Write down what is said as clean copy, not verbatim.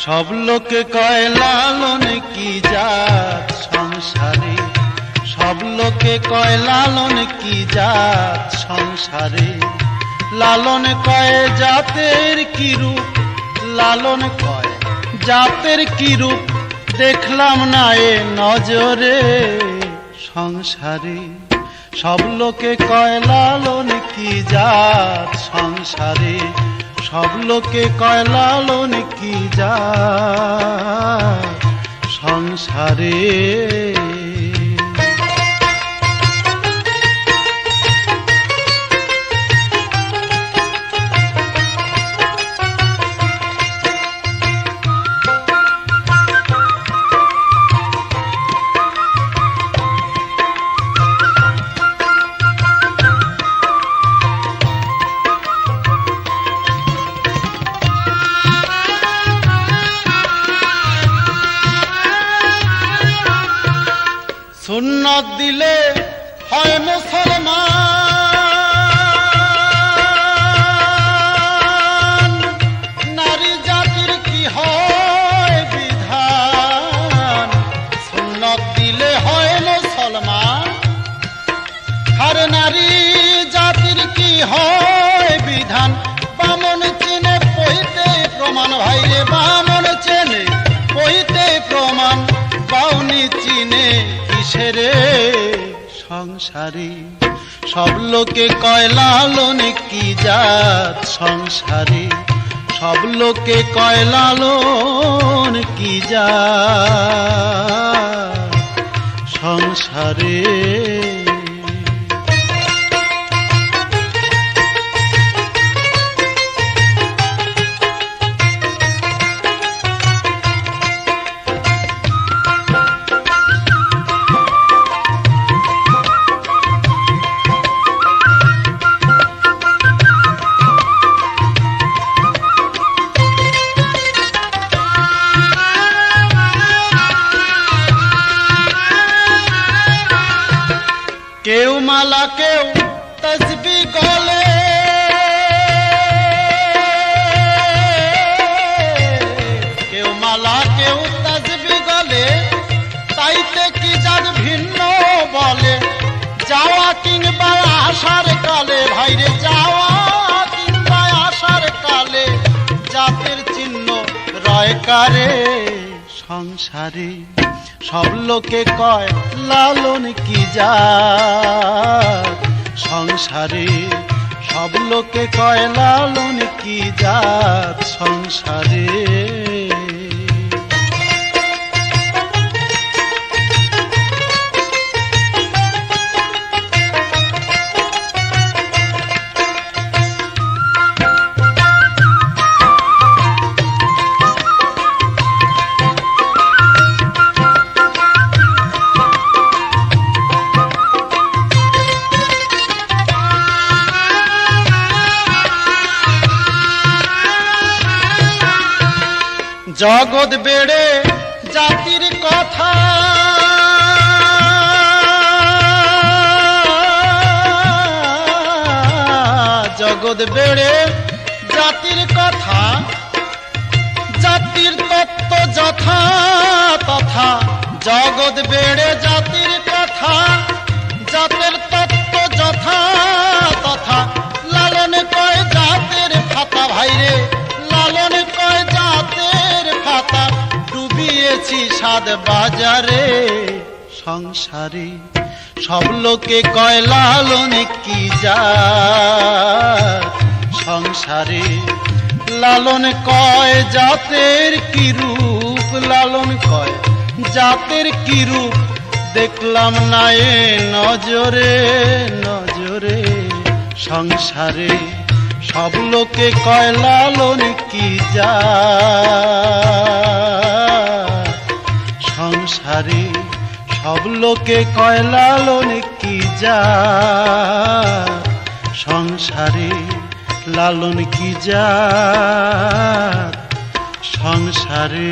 সব লোকে কয় লালন কি জাত সংসারে, সব লোকে কয় লালন কি জাত সংসারে। লালন কয় জাতের কি রূপ, লালন কয় জাতের কি রূপ, দেখলাম না এ নজরে সংসারে। সব লোকে কয় লালন কি জাত সংসারে, সব লোকে কয় লালন কি জাত সংসারে। সুন্নত দিলে হয় মুসলমান, নারী জাতির কি হয় বিধান। সুন্নত দিলে হয় মুসলমান, আর নারী জাতির কি হয় বিধান। বামন চেনে পইতে প্রমাণ, ভাইরে বামন চেনে পইতে প্রমাণ, বাউনি চিনে কিসেরে সংসারে। সব লোকে কয় লালন কি জাত সংসারে, সব লোকে কয় লালন কি জাত সংসারে। কেউ মালা কেউ তসবি গলে, কেউ মালা কেউ তসবি গলে, তাইতে কি জাত ভিন্ন বলে। যাওয়া কিংবা আসার কালে, ভাইরে যাওয়া কিংবা আসার কালে, জাতের চিহ্ন রয় কারে সংসারে। সব লোকে কয় লালন কি জাত সংসারে, সব লোকে কয় লালন কি জাত সংসারে। জগৎ বেড়ে জাতির কথা, জগৎ বেড়ে জাতির কথা, জাতির তত্ত্ব যথা তথা। জগৎ বেড়ে জাতির কথা, জাতের তত্ত্ব যথা তথা। লালন কয় জাতের ফাতা, ভাইরে লালন কয় জাতের ফাতা। ডুবিয়েছি সাদ বাজারে সংসারে। সব লোকে কয় লালন কি জাত সংসারে, লালন কয় জাতের কি রূপ, লালন কয় জাতের কি রূপ, দেখলাম না এ নজরে নজরে সংসারে। সব লোকে কয় লালন কি জাত সংসারে, সব লোকে কয় লালন কি জাত সংসারে। লালন কি জাত সংসারে।